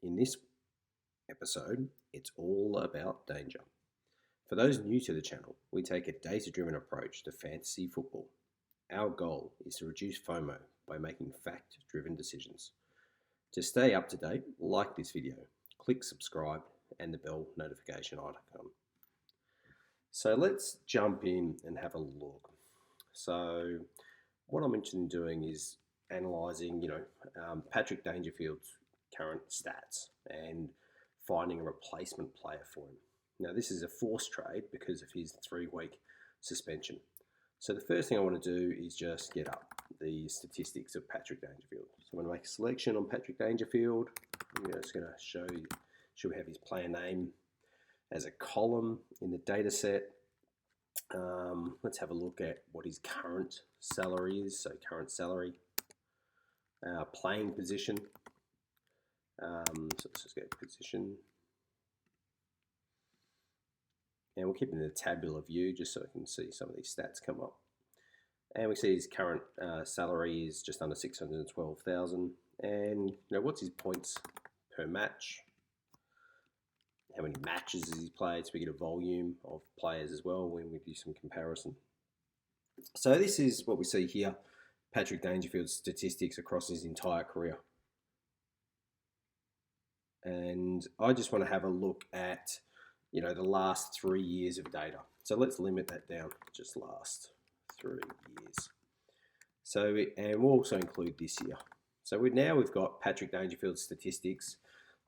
In this episode, it's all about danger. For those new to the channel, we take a data-driven approach to fantasy football. Our goal is to reduce FOMO by making fact-driven decisions. To stay up to date, like this video, click subscribe and the bell notification icon. So let's jump in and have a look. So what I'm interested in doing is analysing, Patrick Dangerfield's current stats and finding a replacement player for him. Now this is a forced trade because of his 3-week suspension. So the first thing I want to do is just get up the statistics of Patrick Dangerfield. So I'm going to make a selection on Patrick Dangerfield. I'm just going to show you, should we have his player name as a column in the data set. Let's have a look at what his current salary is. So current salary, playing position. So let's just go position. And we'll keep it in the tabular view just so I can see some of these stats come up. And we see his current salary is just under 612,000. And what's his points per match? How many matches has he played? So we get a volume of players as well when we do some comparison. So this is what we see here, Patrick Dangerfield's statistics across his entire career. And I just want to have a look at, the last 3 years of data. So let's limit that down to just last 3 years. So, and we'll also include this year. So we've got Patrick Dangerfield's statistics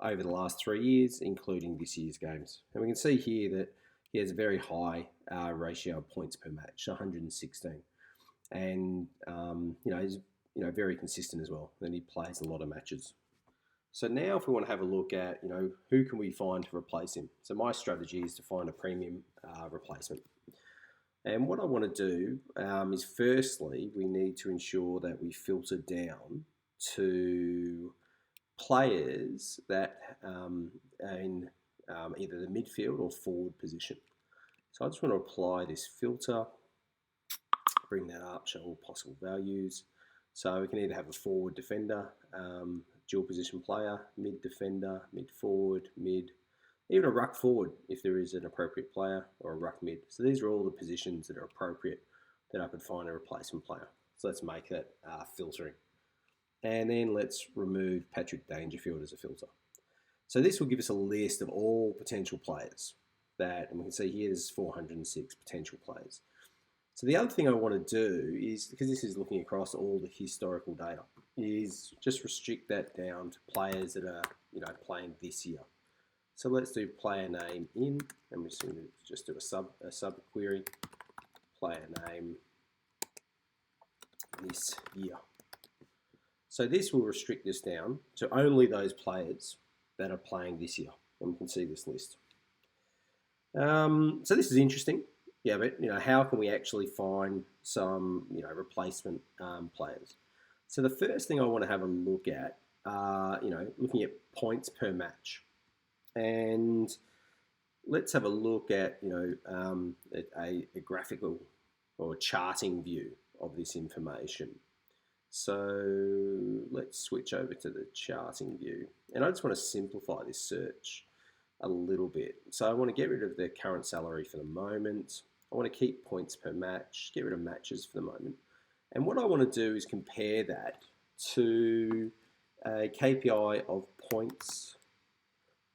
over the last 3 years, including this year's games. And we can see here that he has a very high ratio of points per match, 116. And, he's, very consistent as well. And he plays a lot of matches. So now if we want to have a look at, who can we find to replace him? So my strategy is to find a premium replacement. And what I want to do is firstly, we need to ensure that we filter down to players that are in either the midfield or forward position. So I just want to apply this filter, bring that up, show all possible values. So we can either have a forward defender, dual position player, mid defender, mid forward, mid, even a ruck forward if there is an appropriate player, or a ruck mid. So these are all the positions that are appropriate that I could find a replacement player. So let's make that filtering. And then let's remove Patrick Dangerfield as a filter. So this will give us a list of all potential players and we can see here there's 406 potential players. So the other thing I want to do is, because this is looking across all the historical data, is just restrict that down to players that are, playing this year. So let's do player name in, and we're just going to just do a sub query, player name this year. So this will restrict this down to only those players that are playing this year, and we can see this list. So this is interesting. Yeah, but how can we actually find some replacement players? So the first thing I want to have a look at, looking at points per match, and let's have a look at a graphical or charting view of this information. So let's switch over to the charting view, and I just want to simplify this search a little bit. So I want to get rid of the current salary for the moment. I want to keep points per match, get rid of matches for the moment. And what I want to do is compare that to a KPI of points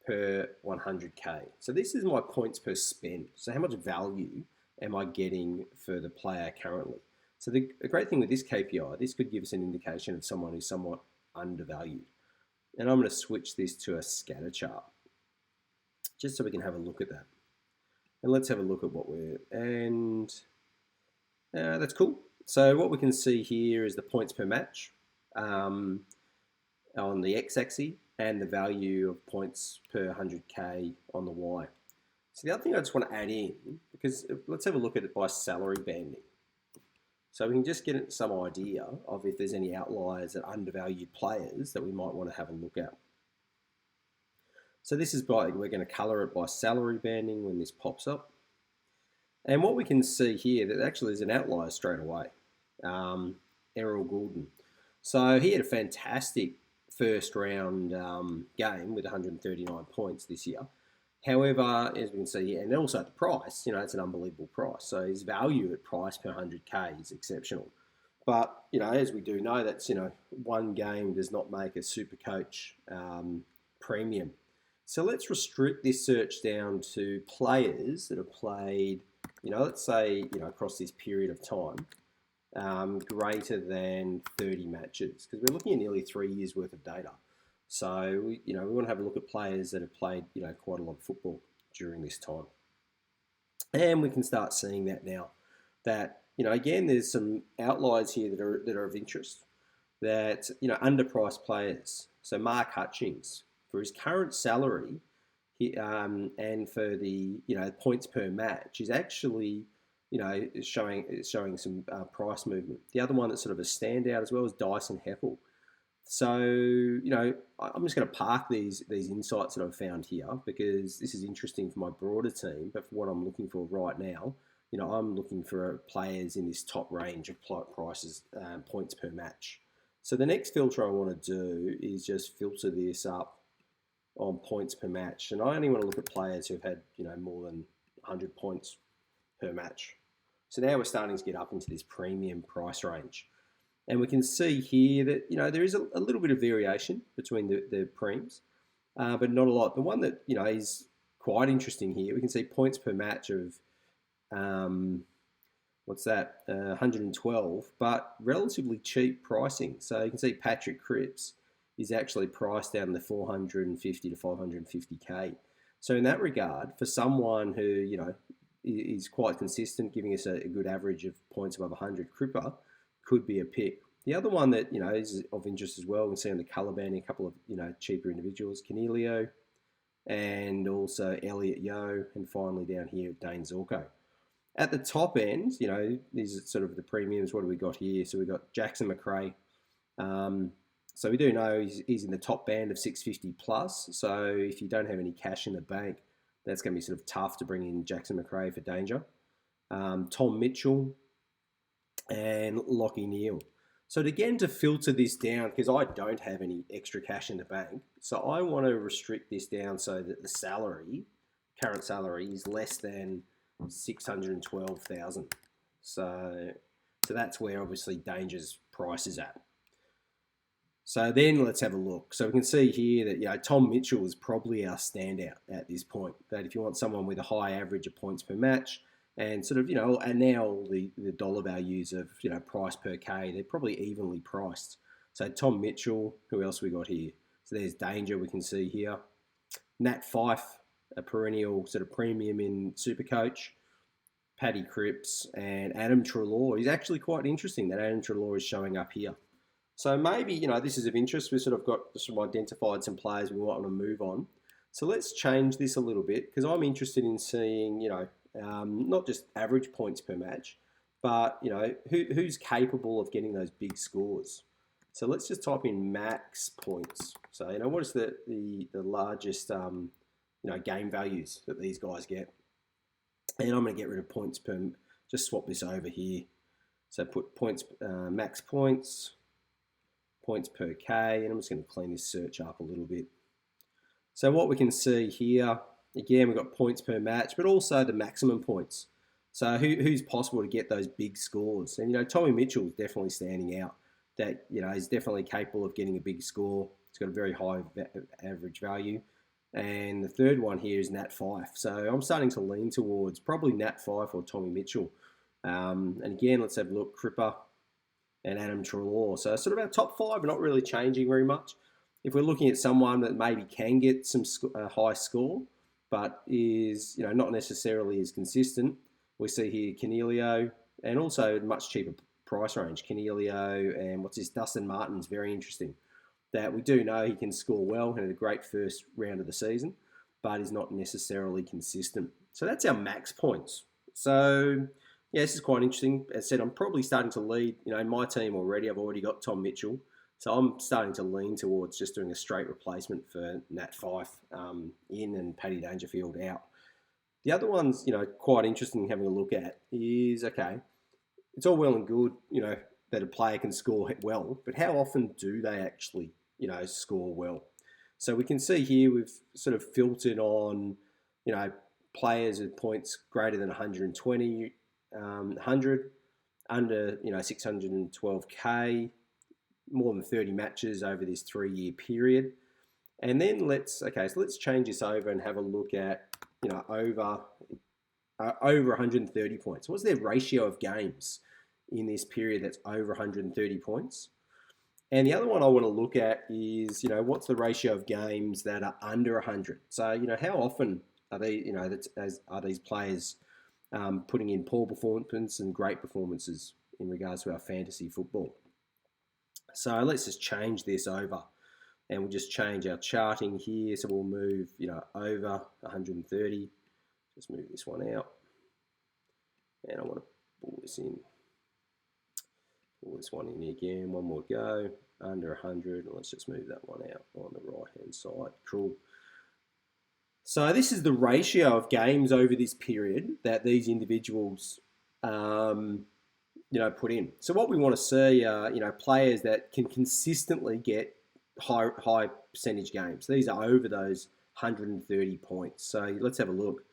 per 100K. So this is my points per spend. So how much value am I getting for the player currently? So the great thing with this KPI, this could give us an indication of someone who's somewhat undervalued. And I'm going to switch this to a scatter chart, just so we can have a look at that. And let's have a look at that's cool. So what we can see here is the points per match on the x-axis and the value of points per 100K on the y. So the other thing I just want to add in, because let's have a look at it by salary banding. So we can just get some idea of if there's any outliers and undervalued players that we might want to have a look at. So this is we're going to color it by salary banding when this pops up. And what we can see here, that actually is an outlier straight away, Errol Goulden. So he had a fantastic first round game with 139 points this year. However, as we can see here, and also at the price, it's an unbelievable price. So his value at price per 100K is exceptional. But, as we do know, that's, one game does not make a Supercoach premium. So let's restrict this search down to players that have played, let's say, across this period of time, greater than 30 matches, because we're looking at nearly 3 years worth of data. So, we want to have a look at players that have played, quite a lot of football during this time. And we can start seeing that now. That, again, there's some outliers here that are of interest. That, underpriced players. So Mark Hutchings, for his current salary, and for the, points per match, is actually, is showing some price movement. The other one that's sort of a standout as well is Dyson Heppel. So, I'm just going to park these insights that I've found here because this is interesting for my broader team, but for what I'm looking for right now, I'm looking for players in this top range of prices, points per match. So the next filter I want to do is just filter this up on points per match. And I only want to look at players who've had, more than 100 points per match. So now we're starting to get up into this premium price range. And we can see here that, there is a little bit of variation between the prems, but not a lot. The one that, is quite interesting here, we can see points per match of, 112, but relatively cheap pricing. So you can see Patrick Cripps is actually priced down in the 450 to 550K. So in that regard, for someone who, is quite consistent, giving us a good average of points above 100, Cripper could be a pick. The other one that, is of interest as well, we can see on the colour banding a couple of, cheaper individuals, Canelio and also Elliot Yeo, and finally down here, Dane Zorko. At the top end, these are sort of the premiums. What do we got here? So we've got Jackson McRae. So we do know he's in the top band of 650 plus. So if you don't have any cash in the bank, that's going to be sort of tough to bring in Jackson McRae for danger. Tom Mitchell and Lockie Neal. So again, to filter this down, because I don't have any extra cash in the bank, so I want to restrict this down so that the current salary, is less than 612,000. So that's where obviously Danger's price is at. So then let's have a look. So we can see here that Tom Mitchell is probably our standout at this point. That if you want someone with a high average of points per match, and sort of, and now the dollar values of, price per K, they're probably evenly priced. So Tom Mitchell, who else we got here? So there's Danger we can see here. Nat Fife, a perennial sort of premium in Supercoach. Paddy Cripps and Adam Treloar. He's actually quite interesting that Adam Treloar is showing up here. So maybe, this is of interest. We've sort of got identified some players we might want to move on. So let's change this a little bit because I'm interested in seeing, not just average points per match, but, who's capable of getting those big scores. So let's just type in max points. So, what is the largest, game values that these guys get? And I'm going to get rid of points per, just swap this over here. So put points, max points per K, and I'm just going to clean this search up a little bit. So what we can see here, again, we've got points per match, but also the maximum points. So who's possible to get those big scores? And, Tommy Mitchell is definitely standing out. That, is definitely capable of getting a big score. It's got a very high average value. And the third one here is Nat Fife. So I'm starting to lean towards probably Nat Fife or Tommy Mitchell. And again, let's have a look. Cripper and Adam Treloar. So sort of our top five are not really changing very much. If we're looking at someone that maybe can get some high score, but is not necessarily as consistent, we see here Canelio and also much cheaper price range. Canelio and Dustin Martin's very interesting. That we do know he can score well and had a great first round of the season, but is not necessarily consistent. So that's our max points. So yeah, this is quite interesting. As I said, I'm probably starting to lead. In my team already, I've already got Tom Mitchell. So I'm starting to lean towards just doing a straight replacement for Nat Fife in and Paddy Dangerfield out. The other ones, quite interesting having a look at is, okay, it's all well and good, that a player can score well, but how often do they actually, score well. So we can see here we've sort of filtered on, players with points greater than 120, 100, under, 612K, more than 30 matches over this 3-year period. And then let's change this over and have a look at, over 130 points. What's their ratio of games in this period that's over 130 points? And the other one I want to look at is, what's the ratio of games that are under 100? So, how often are they, are these players putting in poor performance and great performances in regards to our fantasy football? So let's just change this over, and we'll just change our charting here. So we'll move, over 130. Just move this one out, and I want to pull this in. Pull this one in again. One more go. Under 100. Let's just move that one out on the right-hand side. Cool. So this is the ratio of games over this period that these individuals, put in. So what we want to see are, players that can consistently get high percentage games. These are over those 130 points. So let's have a look.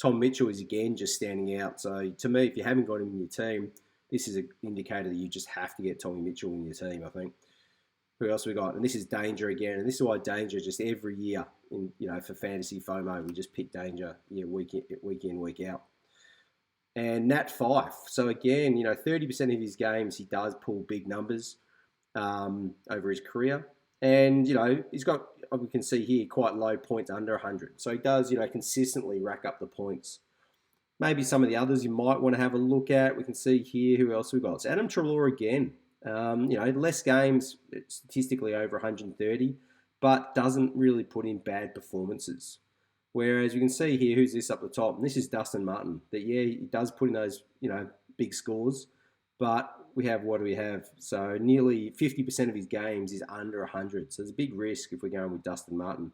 Tom Mitchell is again just standing out. So to me, if you haven't got him in your team, this is an indicator that you just have to get Tommy Mitchell in your team, I think. Who else we got? And this is Danger again. And this is why Danger just every year, for fantasy FOMO, we just pick Danger week in, week out. And Nat Fyfe. So again, 30% of his games, he does pull big numbers over his career. And, he's got, we can see here, quite low points under 100. So he does, consistently rack up the points. Maybe some of the others you might want to have a look at. We can see here who else we've got. It's Adam Treloar again. Less games, statistically over 130, but doesn't really put in bad performances. Whereas you can see here, who's this up the top? And this is Dustin Martin. That, he does put in those, big scores, but what do we have? So nearly 50% of his games is under 100. So there's a big risk if we're going with Dustin Martin.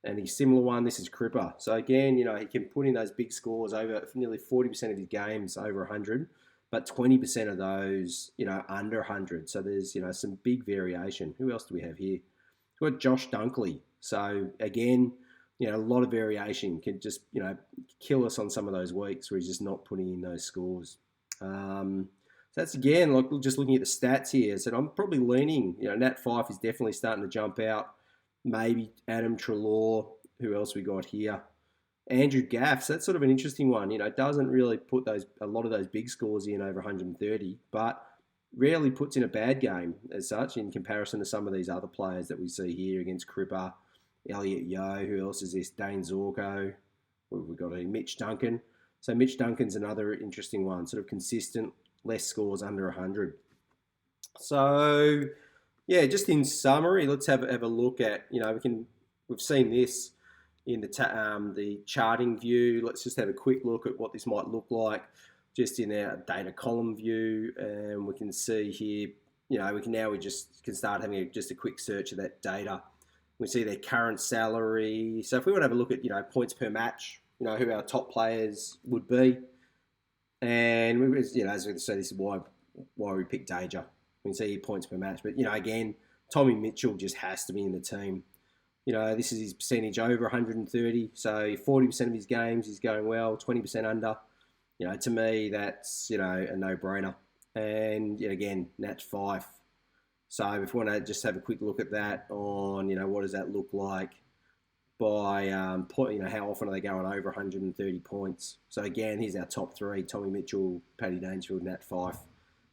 And the similar one, this is Cripper. So again, he can put in those big scores over nearly 40% of his games over 100, but 20% of those, under 100. So there's, some big variation. Who else do we have here? We've got Josh Dunkley. So again, a lot of variation can just, kill us on some of those weeks where he's just not putting in those scores. So that's again, just looking at the stats here. So I'm probably leaning, Nat Fyfe is definitely starting to jump out. Maybe Adam Treloar. Who else we got here? Andrew Gaffs. That's sort of an interesting one. Doesn't really put a lot of those big scores in over 130, but rarely puts in a bad game as such in comparison to some of these other players that we see here against Cripper, Elliot Yeo. Who else is this? Dane Zorko. We've got Mitch Duncan. So Mitch Duncan's another interesting one. Sort of consistent, less scores under 100. So yeah, just in summary, let's have a look at, we've seen this in the charting view. Let's just have a quick look at what this might look like just in our data column view. And we can see here, we just can start having just a quick search of that data. We see their current salary. So if we want to have a look at, points per match, who our top players would be. And, as we say, this is why we picked Danger. We can see points per match. But, again, Tommy Mitchell just has to be in the team. This is his percentage over 130. So 40% of his games he's going well, 20% under. To me, that's, a no-brainer. And, again, Nat Fyfe. So if we want to just have a quick look at that on, what does that look like by, how often are they going over 130 points? So, again, here's our top three: Tommy Mitchell, Paddy Dangerfield, Nat Fyfe,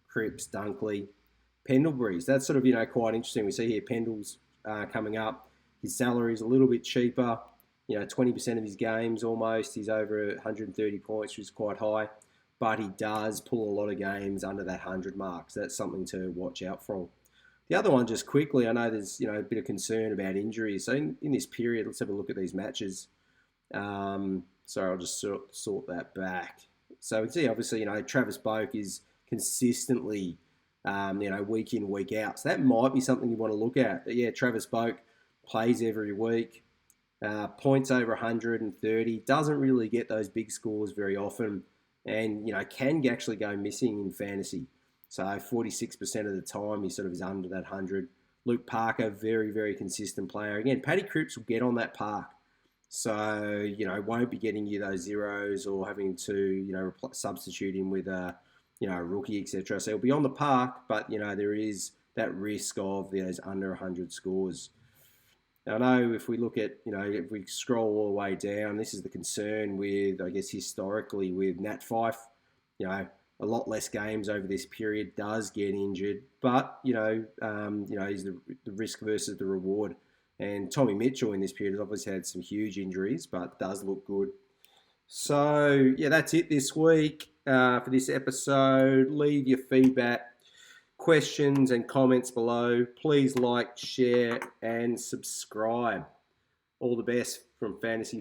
Cripps, Dunkley. Pendlebury's, that's sort of, quite interesting. We see here Pendle's coming up. His salary is a little bit cheaper. 20% of his games almost, he's over 130 points, which is quite high. But he does pull a lot of games under that 100 mark. So that's something to watch out for. The other one, just quickly, I know there's, a bit of concern about injuries. So in this period, let's have a look at these matches. Sorry, I'll just sort that back. So we can see, obviously, Travis Boak is consistently week in, week out. So that might be something you want to look at. But yeah, Travis Boak plays every week, points over 130, doesn't really get those big scores very often, and, can actually go missing in fantasy. So 46% of the time he sort of is under that 100. Luke Parker, very, very consistent player. Again, Paddy Cripps will get on that park. So, won't be getting you those zeros or having to, substitute him with a rookie, etc. So he'll be on the park, but, there is that risk of those under 100 scores. Now, I know if we look at, if we scroll all the way down, this is the concern with, I guess, historically with Nat Fyfe, a lot less games over this period, does get injured, but, is the risk versus the reward. And Tommy Mitchell in this period has obviously had some huge injuries, but does look good. So, that's it this week for this episode. Leave your feedback, questions and comments below. Please like, share and subscribe. All the best from Fantasy